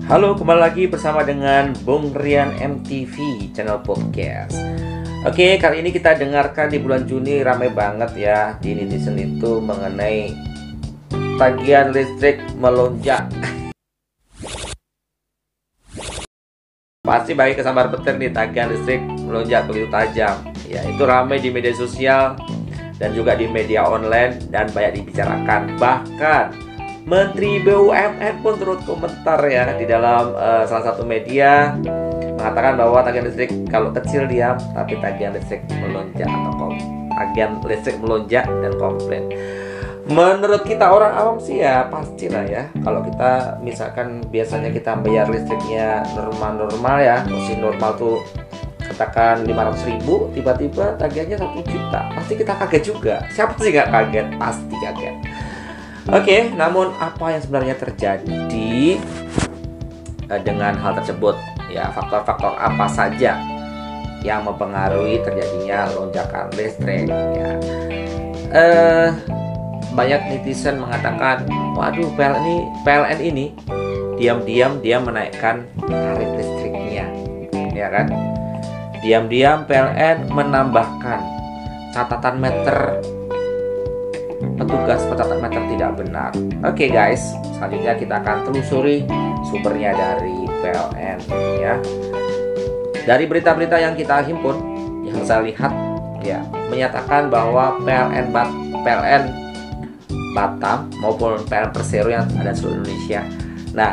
Halo, kembali lagi bersama dengan Bung Rian MTV channel podcast. Oke, kali ini kita dengarkan di bulan Juni rame banget ya di netizen itu mengenai tagihan listrik melonjak. Pasti bagi kesabar petir nih, tagihan listrik melonjak begitu tajam. Ya, itu ramai di media sosial dan juga di media online dan banyak dibicarakan. Bahkan Menteri BUMN pun turut komentar ya di dalam salah satu media, mengatakan bahwa tagihan listrik kalau kecil diam, tapi tagihan listrik melonjak atau tagihan listrik melonjak dan komplain. Menurut kita orang awam sih ya pastilah ya, kalau kita misalkan biasanya kita bayar listriknya normal ya, mesin normal tuh katakan 500.000, tiba-tiba tagihannya 1 juta, pasti kita kaget juga. Siapa sih nggak kaget? Pasti kaget. Oke, namun apa yang sebenarnya terjadi dengan hal tersebut? Ya, faktor-faktor apa saja yang mempengaruhi terjadinya lonjakan listrik? Ya, banyak netizen mengatakan, waduh, PLN ini diam-diam dia menaikkan tarif listriknya, ya kan? Diam-diam PLN menambahkan catatan meter. Petugas pencatat meter tidak benar. Oke guys, selanjutnya kita akan telusuri sumbernya dari PLN ya. Dari berita-berita yang kita himpun, yang saya lihat ya, menyatakan bahwa PLN Batam maupun PLN Persero yang ada di seluruh Indonesia. Nah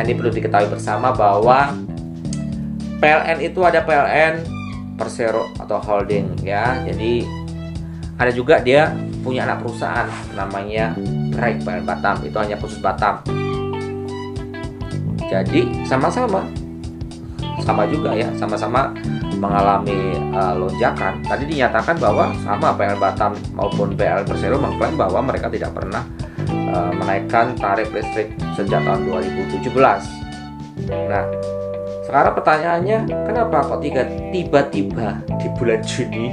ini perlu diketahui bersama bahwa PLN itu ada PLN Persero atau holding ya. Jadi ada juga dia punya anak perusahaan namanya Raik PLN Batam, itu hanya khusus Batam. Jadi sama juga ya, sama-sama mengalami lonjakan. Tadi dinyatakan bahwa sama PLN Batam maupun PLN Persero mengklaim bahwa mereka tidak pernah menaikkan tarif listrik sejak tahun 2017. Nah, sekarang pertanyaannya, kenapa kok tiba-tiba di bulan Juni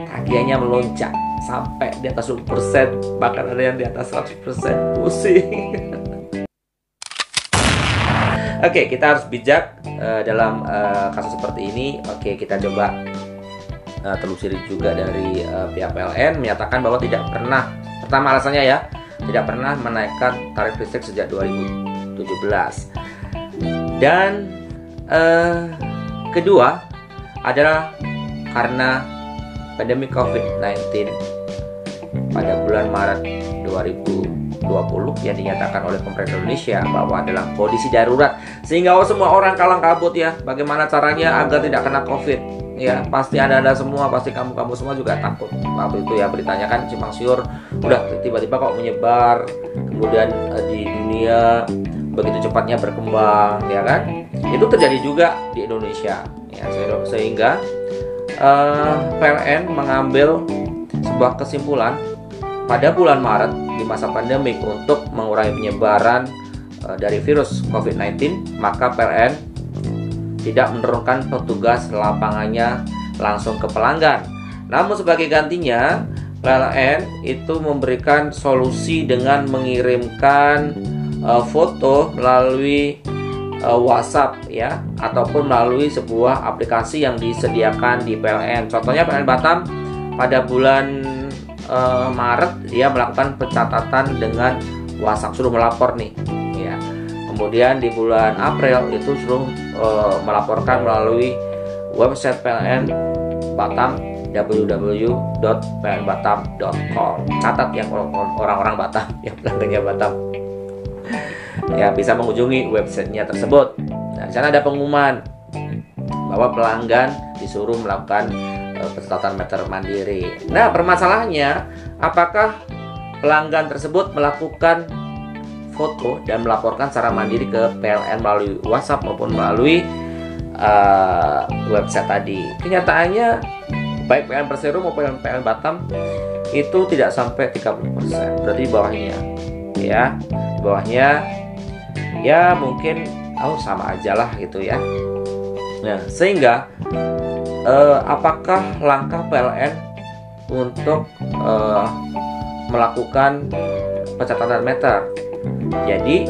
tagihannya melonjak sampai di atas 20%, bahkan ada yang di atas 100%. Pusing. Oke, kita harus bijak dalam kasus seperti ini. Oke, kita coba telusuri juga dari pihak PLN, menyatakan bahwa tidak pernah, pertama alasannya ya, tidak pernah menaikkan tarif listrik sejak 2017. Dan kedua adalah karena pandemi COVID-19 pada bulan Maret 2020 yang dinyatakan oleh pemerintah Indonesia bahwa adalah kondisi darurat, sehingga semua orang kalang kabut ya, bagaimana caranya agar tidak kena COVID ya. Pasti ada semua, pasti kamu semua juga takut waktu itu ya, beritanya kan simpang siur, udah tiba-tiba kok menyebar, kemudian di dunia begitu cepatnya berkembang ya kan. Itu terjadi juga di Indonesia ya, sehingga PLN mengambil sebuah kesimpulan pada bulan Maret di masa pandemik untuk mengurangi penyebaran dari virus COVID-19, maka PLN tidak menurunkan petugas lapangannya langsung ke pelanggan. Namun sebagai gantinya, PLN itu memberikan solusi dengan mengirimkan foto melalui WhatsApp ya, ataupun melalui sebuah aplikasi yang disediakan di PLN. Contohnya PLN Batam pada bulan Maret dia melakukan pencatatan dengan WhatsApp, suruh melapor nih ya. Kemudian di bulan April itu suruh melaporkan melalui website PLN Batam, www.plnbatam.com. Catat yang orang-orang Batam, yang pelanggannya Batam ya, bisa mengunjungi websitenya tersebut. Nah, di sana ada pengumuman bahwa pelanggan disuruh melakukan pencatatan meter mandiri. Nah, permasalahannya, apakah pelanggan tersebut melakukan foto dan melaporkan secara mandiri ke PLN melalui WhatsApp maupun melalui website tadi? Kenyataannya, baik PLN Persero maupun PLN Batam itu tidak sampai 30%. Berarti di bawahnya ya, di bawahnya ya mungkin sama aja lah gitu ya. Nah, sehingga apakah langkah PLN untuk melakukan pencatatan meter? Jadi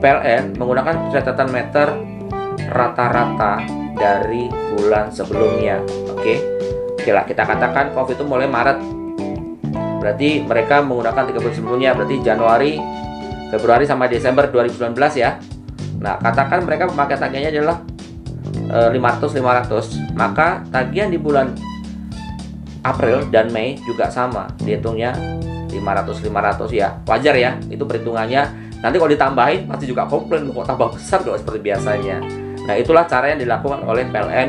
PLN menggunakan catatan meter rata-rata dari bulan sebelumnya. Oke lah, kita katakan COVID itu mulai Maret, berarti mereka menggunakan 3 bulan sebelumnya, berarti Januari, Februari sama Desember 2019 ya. Nah, katakan mereka memakai tagihannya adalah 500, maka tagihan di bulan April dan Mei juga sama, dihitungnya 500 ya. Wajar ya, itu perhitungannya. Nanti kalau ditambahin pasti juga komplain, kok tambah besar kalau seperti biasanya. Nah, itulah cara yang dilakukan oleh PLN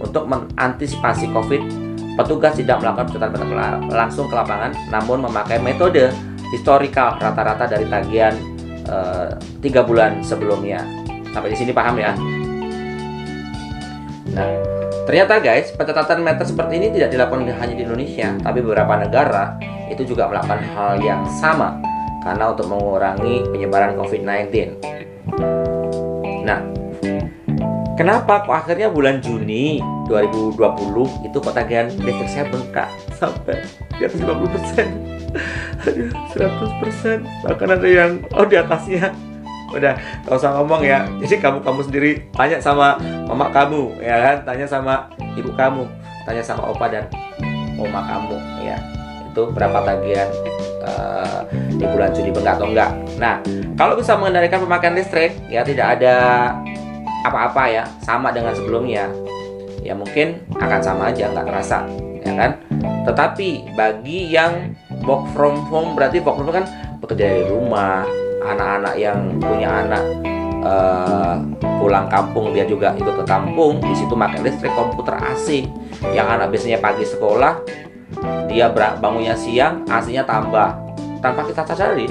untuk mengantisipasi COVID. Petugas tidak melakukan pencatatan langsung ke lapangan, namun memakai metode historikal rata-rata dari tagihan 3 bulan sebelumnya. Sampai di sini paham ya? Nah, ternyata guys, pencatatan meter seperti ini tidak dilakukan hanya di Indonesia, tapi beberapa negara itu juga melakukan hal yang sama karena untuk mengurangi penyebaran COVID-19. Nah, kenapa kok akhirnya bulan Juni 2020 itu kok tagihan listrik saya bengkak sampai di atas 50%, 100%, bahkan ada yang di atasnya. Udah, gak usah ngomong ya. Jadi kamu sendiri tanya sama mama kamu, ya kan? Tanya sama ibu kamu, tanya sama opa dan oma kamu, ya. Itu berapa tagihan di bulan Juni bengkak atau enggak. Nah, kalau bisa mengendalikan pemakaian listrik, ya tidak ada apa-apa ya, sama dengan sebelumnya. Ya mungkin akan sama aja, nggak terasa, ya kan? Tetapi bagi yang work from home, berarti work from home kan bekerja dari rumah. Anak-anak yang punya anak pulang kampung, dia juga ikut ke kampung, di situ pakai listrik, komputer AC. Yang anak biasanya pagi sekolah, dia bangunnya siang, AC-nya tambah tanpa kita sadari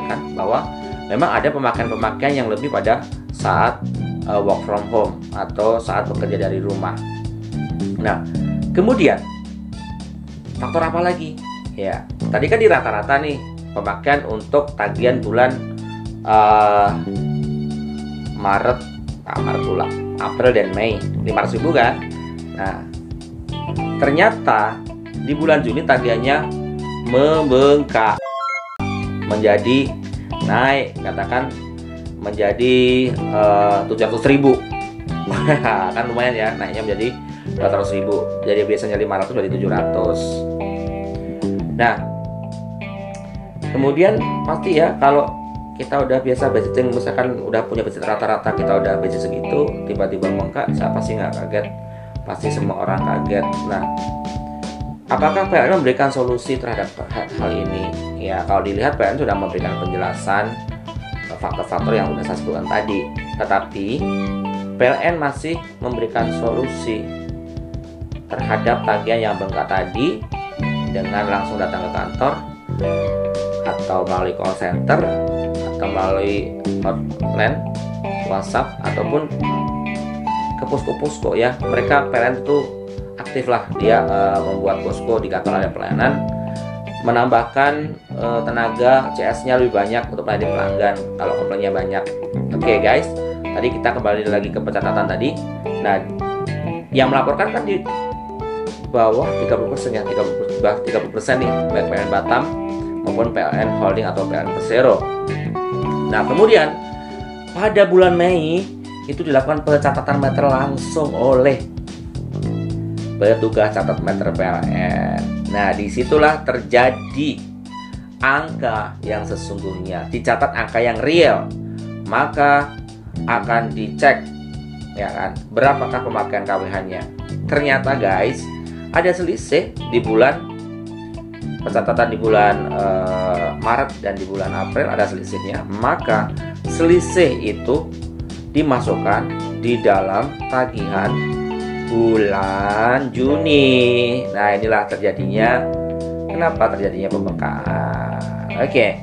kan bahwa memang ada pemakaian yang lebih pada saat work from home atau saat bekerja dari rumah. Nah, kemudian faktor apa lagi? Ya, tadi kan di rata-rata nih pemakaian untuk tagihan bulan Maret pula, April dan Mei 500.000 kan. Nah, ternyata di bulan Juni tagihannya membengkak menjadi naik, katakan menjadi 700.000. Kan lumayan ya, naiknya menjadi 200.000. Jadi biasanya 500 jadi 700. Nah, kemudian pasti ya kalau kita udah biasa budgeting, misalkan udah punya budget rata-rata, kita udah budget segitu, tiba-tiba bengkak, siapa sih nggak kaget? Pasti semua orang kaget. Nah, apakah PLN memberikan solusi terhadap hal ini? Ya, kalau dilihat PLN sudah memberikan penjelasan faktor-faktor yang sudah saya sebutkan tadi. Tetapi PLN masih memberikan solusi terhadap tagihan yang bengkak tadi dengan langsung datang ke kantor atau melalui call center atau melalui hotline WhatsApp ataupun ke posko-posko ya. Mereka PLN itu aktif lah, dia membuat posko di kantor ada pelayanan, menambahkan tenaga CS-nya lebih banyak untuk melayani pelanggan kalau komplainnya banyak. Oke guys, tadi kita kembali lagi ke pencatatan tadi. Nah, yang melaporkan kan di bawah 30% ya, 30% nih, baik PLN Batam maupun PLN Holding atau PLN Persero. Nah, kemudian pada bulan Mei itu dilakukan pencatatan meter langsung oleh petugas catat meter PLN. Nah, disitulah terjadi angka yang sesungguhnya, dicatat angka yang real, maka akan dicek ya kan, berapakah pemakaian KWH-nya. Ternyata guys, ada selisih di bulan pencatatan di bulan Maret dan di bulan April ada selisihnya, maka selisih itu dimasukkan di dalam tagihan bulan Juni. Nah, inilah kenapa terjadinya pembengkakan. Oke.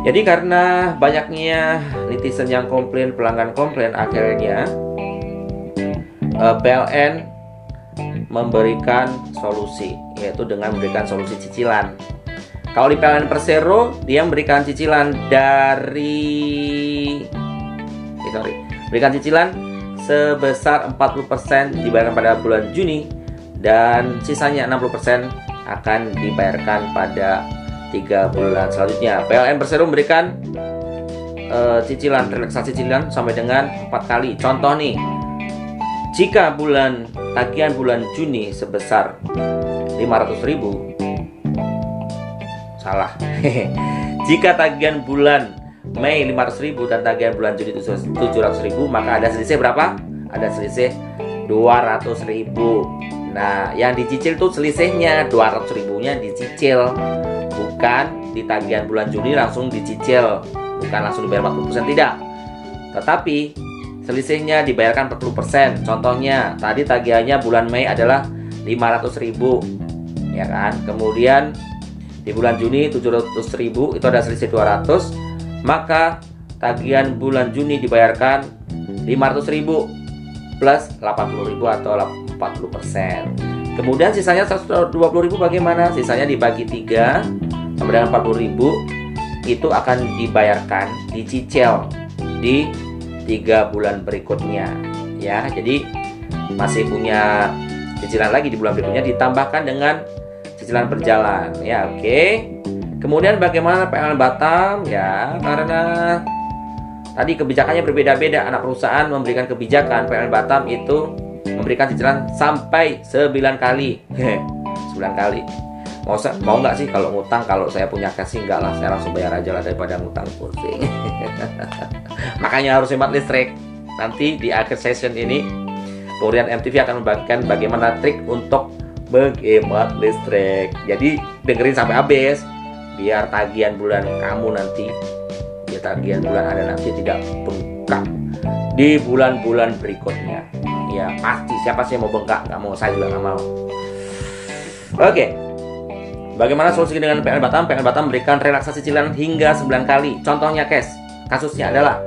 Jadi karena banyaknya netizen yang komplain, pelanggan komplain, akhirnya PLN memberikan solusi, yaitu dengan memberikan solusi cicilan. Kalau di PLN Persero, dia memberikan cicilan berikan cicilan sebesar 40% dibayarkan pada bulan Juni dan sisanya 60% akan dibayarkan pada 3 bulan selanjutnya. PLN Persero memberikan cicilan, relaksasi cicilan sampai dengan 4 kali. Contoh nih, jika tagihan bulan Juni sebesar 500.000, salah. Jika tagihan bulan Mei 500.000 dan tagihan bulan Juni 700.000, maka ada selisih berapa? Ada selisih 200.000. Nah, yang dicicil tuh selisihnya 200.000-nya dicicil, bukan di tagihan bulan Juni langsung dicicil, bukan langsung dibayar 40%, tidak. Tetapi selisihnya dibayarkan 40%. Contohnya, tadi tagihannya bulan Mei adalah 500.000, ya kan? Kemudian di bulan Juni 700.000, itu ada selisih 200, maka tagihan bulan Juni dibayarkan 500.000 plus 80.000 atau 40%. Kemudian sisanya 120.000 bagaimana? Sisanya dibagi 3 sama dengan 40.000, itu akan dibayarkan, dicicil di 3 bulan berikutnya, ya. Jadi masih punya cicilan lagi di bulan berikutnya, ditambahkan dengan cicilan berjalan, ya. Oke. Kemudian bagaimana PLN Batam, ya, karena tadi kebijakannya berbeda-beda. Anak perusahaan memberikan kebijakan, PLN Batam itu memberikan cicilan sampai 9 kali. 9 kali. Mau nggak sih kalau ngutang? Kalau saya punya cash sih enggak lah, saya langsung bayar aja lah daripada ngutang, pusing. Makanya harus hemat listrik. Nanti di akhir session ini Purian MTV akan membagikan bagaimana trik untuk menghemat listrik. Jadi dengerin sampai habis, biar tagihan bulan kamu nanti, biar tagihan bulan Anda nanti tidak bengkak di bulan-bulan berikutnya. Ya pasti, siapa sih yang mau bengkak? Nggak mau, saya juga nggak mau. Oke. Bagaimana solusi dengan PLN Batam? PLN Batam memberikan relaksasi cicilan hingga 9 kali. Contohnya kasusnya adalah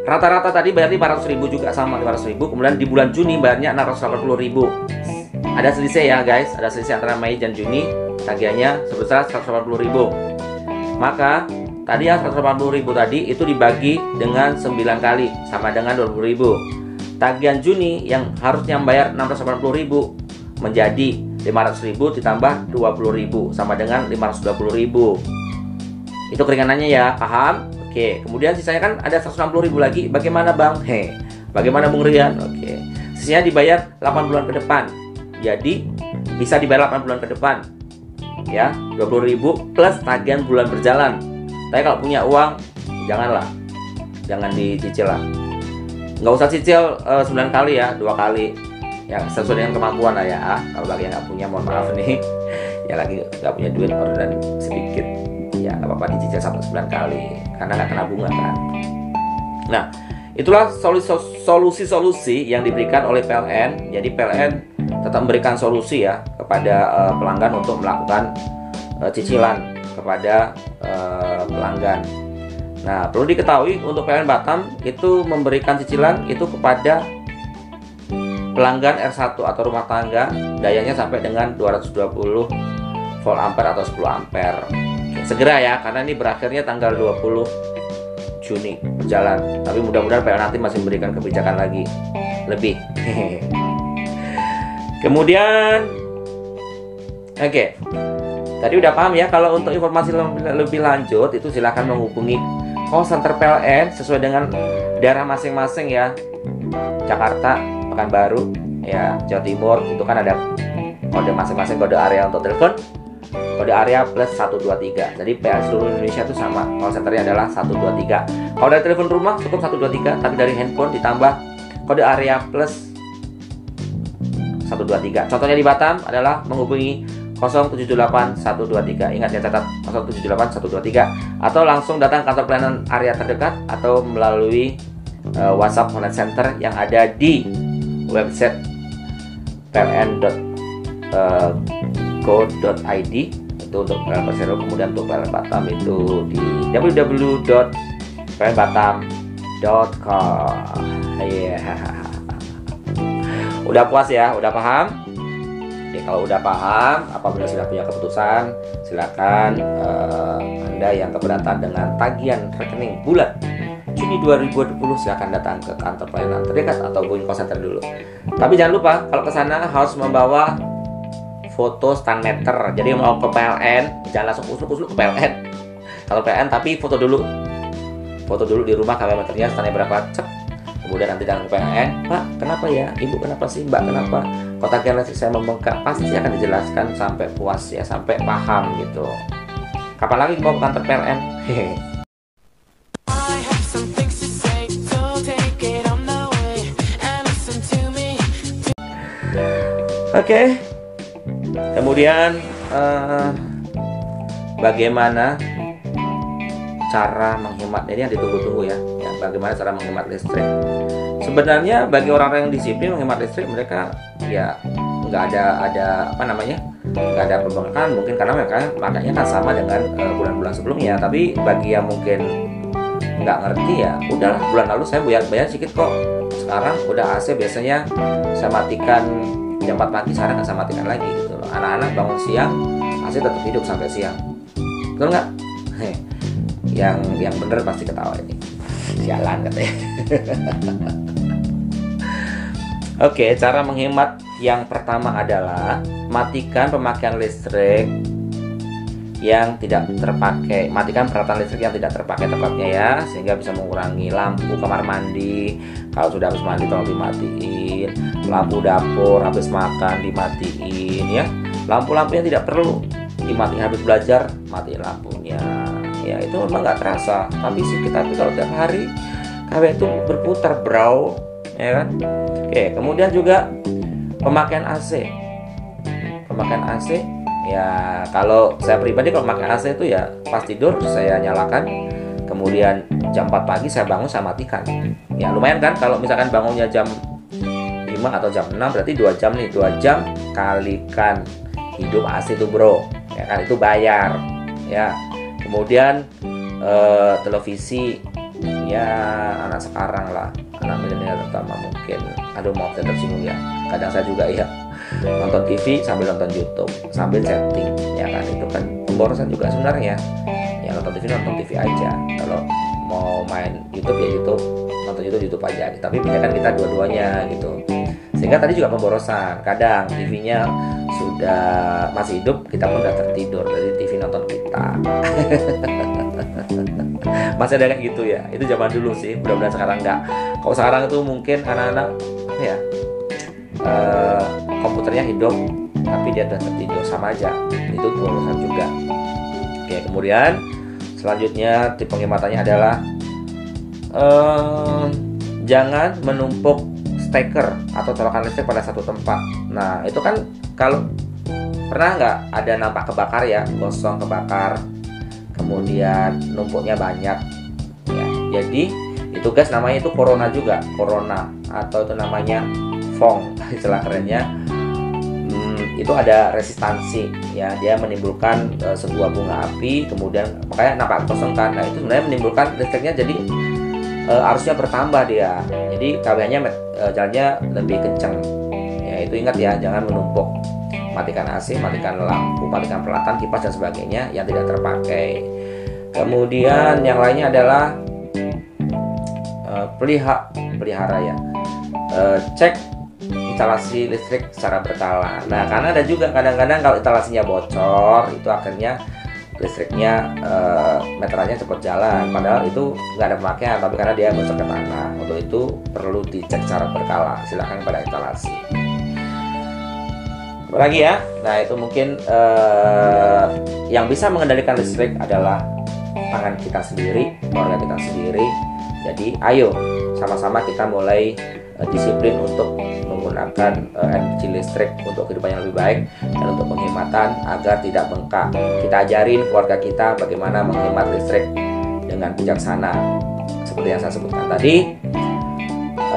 rata-rata tadi bayar 500.000 juga sama 500.000. Kemudian di bulan Juni bayarnya 680.000. Ada selisih ya guys, ada selisih antara Mei dan Juni, tagihannya sebesar 180.000. Maka tadi yang 180.000 tadi itu dibagi dengan 9 kali sama dengan 20.000. Tagihan Juni yang harusnya membayar 680.000 menjadi 500.000 ditambah 20.000 sama dengan 520.000. Itu keringanannya ya, paham? Oke, kemudian sisanya kan ada 160.000 lagi. Bagaimana Bang? Bagaimana Bung Rian? Oke. Sisanya dibayar 8 bulan ke depan. Jadi bisa dibayar 8 bulan ke depan. Ya, 20.000 plus tagihan bulan berjalan. Tapi kalau punya uang, janganlah. Jangan dicicil lah. Nggak usah cicil 9 kali ya, 2 kali. Ya, sesuai dengan kemampuan lah ya. Kalau lagi nggak punya, mohon maaf nih. Ya lagi nggak punya duit orderan sedikit. Ya, nggak apa-apa dicicil sampai 9 kali. Karena nggak kena bunga kan. Nah, itulah solusi-solusi yang diberikan oleh PLN. Jadi PLN tetap memberikan solusi ya kepada pelanggan untuk melakukan cicilan kepada pelanggan. Nah, perlu diketahui untuk PLN Batam itu memberikan cicilan itu kepada pelanggan R1 atau rumah tangga, dayanya sampai dengan 220 volt ampere atau 10 ampere. Segera ya, karena ini berakhirnya tanggal 20 Juni berjalan. Tapi mudah-mudahan PLN nanti masih memberikan kebijakan lagi lebih. Kemudian oke. Tadi udah paham ya. Kalau untuk informasi lebih lanjut itu silahkan menghubungi call center PLN sesuai dengan daerah masing-masing ya. Jakarta, Pekanbaru, ya, Jawa Timur itu kan ada kode masing-masing, kode area untuk telepon. Kode area plus 123. Jadi PLN seluruh Indonesia itu sama. Call centernya adalah 123. Kalau dari telepon rumah cukup 123, tapi dari handphone ditambah kode area plus 123. Contohnya di Batam adalah menghubungi 078123. Ingat ya, catat 078123. Atau langsung datang kantor pelayanan area terdekat atau melalui WhatsApp Connect Center yang ada di website pln.co.id itu untuk PLN Persero. Kemudian untuk PLN Batam itu di www.plnbatam.com. Udah puas ya? Udah paham? Oke, kalau udah paham, apabila sudah punya keputusan, silakan Anda yang keberatan dengan tagihan rekening bulan Juni 2020 silakan datang ke kantor pelayanan terdekat atau hubungi call center dulu. Tapi jangan lupa kalau ke sana harus membawa foto stand meter. Jadi mau ke PLN jangan langsung usluk-usluk ke PLN. Kalau PLN tapi foto dulu foto dulu di rumah KW meternya standarnya berapa, cek. Kemudian nanti dalam PLN, Pak kenapa ya, Ibu kenapa sih, Mbak kenapa kok tagihan listrik saya membengkak, pasti akan dijelaskan sampai puas ya, sampai paham gitu. Kapan lagi mau ke kantor PLN? Oke. Kemudian bagaimana cara menghemat, ini yang ditunggu-tunggu ya, bagaimana cara menghemat listrik. Sebenarnya bagi orang-orang yang disiplin menghemat listrik, mereka ya nggak ada nggak ada pembengkakan, mungkin karena mereka makanya kan sama dengan bulan-bulan sebelumnya. Tapi bagi yang mungkin nggak ngerti ya udahlah, bulan lalu saya bayar sedikit kok, sekarang udah AC biasanya saya matikan jam 4 pagi, sekarang nggak saya matikan lagi gitu loh. Anak-anak bangun siang, AC tetap hidup sampai siang, betul nggak? Yang bener pasti ketawa ini, sialan katanya. Oke, cara menghemat yang pertama adalah matikan pemakaian listrik yang tidak terpakai, matikan peralatan listrik yang tidak terpakai tepatnya ya, sehingga bisa mengurangi lampu kamar mandi, kalau sudah habis mandi tolong dimatiin, lampu dapur habis makan dimatiin ya, lampu-lampu yang tidak perlu dimatiin, habis belajar matiin lampunya ya, itu memang nggak terasa, tapi sih kita kalau tiap hari KW itu berputar bro ya kan. Oke, kemudian juga pemakaian AC ya, kalau saya pribadi kalau pakai AC itu ya pas tidur saya nyalakan, kemudian jam 4 pagi saya bangun saya matikan ya, lumayan kan kalau misalkan bangunnya jam 5 atau jam 6 berarti 2 jam nih, 2 jam kalikan hidup AC itu bro ya kan, itu bayar ya. Kemudian televisi ya, anak sekarang lah, anak milenial terutama mungkin, aduh maaf saya tersinggung ya, kadang saya juga ya nonton TV sambil nonton YouTube sambil chatting ya kan, itu kan pemborosan juga sebenarnya ya. Nonton TV aja, kalau mau main YouTube ya YouTube, nonton YouTube aja, tapi kan kita dua-duanya gitu, sehingga tadi juga pemborosan. Kadang TV-nya sudah masih hidup, kita pun udah tertidur, jadi TV nonton kita. Masih ada kayak gitu ya, itu zaman dulu sih, mudah-mudahan sekarang enggak. Kalau sekarang itu mungkin anak-anak ya komputernya hidup tapi dia udah tertidur, sama aja, itu pemborosan juga. Oke, kemudian selanjutnya tipe penghematannya adalah jangan menumpuk steker atau colokan listrik pada satu tempat. Nah itu kan kalau pernah nggak ada nampak kebakar ya, gosong kebakar, kemudian numpuknya banyak ya, jadi itu guys namanya itu corona juga, corona atau itu namanya fong istilah kerennya. Itu ada resistansi ya, dia menimbulkan sebuah bunga api, kemudian makanya nampak kosong kan. Nah itu sebenarnya menimbulkan listriknya, jadi arusnya bertambah dia, jadi KW-nya jalannya lebih kencang ya. Itu ingat ya, jangan menumpuk, matikan AC, matikan lampu, matikan peralatan kipas dan sebagainya yang tidak terpakai. Kemudian yang lainnya adalah pelihara ya, cek instalasi listrik secara berkala. Nah karena ada juga kadang-kadang kalau instalasinya bocor, itu akhirnya listriknya meterannya cepat jalan, padahal itu nggak ada pemakaian, tapi karena dia bocor ke tanah. Untuk itu perlu dicek secara berkala, silakan pada instalasi. Lagi ya, nah itu mungkin yang bisa mengendalikan listrik adalah tangan kita sendiri, keluarga kita sendiri. Jadi ayo sama-sama kita mulai disiplin untuk menggunakan energi listrik untuk kehidupan yang lebih baik dan untuk penghematan agar tidak bengkak. Kita ajarin keluarga kita bagaimana menghemat listrik dengan bijaksana seperti yang saya sebutkan tadi.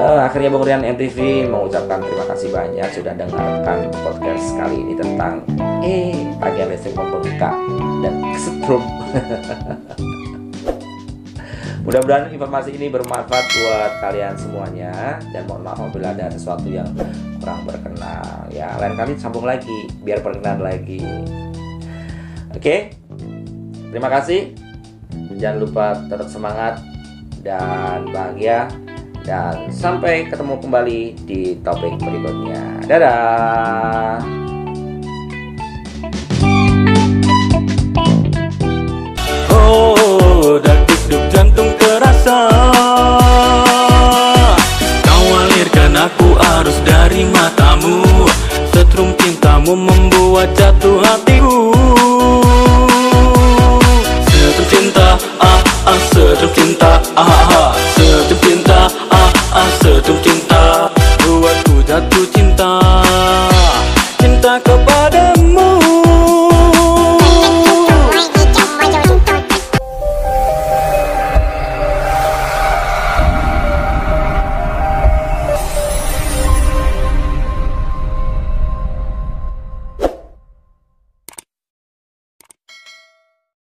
Akhirnya Bung Rian MTV mengucapkan terima kasih banyak sudah dengarkan podcast kali ini tentang tagihan listrik membengkak dan kesetrum. Mudah-mudahan informasi ini bermanfaat buat kalian semuanya, dan mohon maaf apabila ada sesuatu yang kurang berkenan ya. Lain kali sambung lagi biar berkenan lagi. Oke, terima kasih. Jangan lupa tetap semangat dan bahagia, dan sampai ketemu kembali di topik berikutnya. Dadah.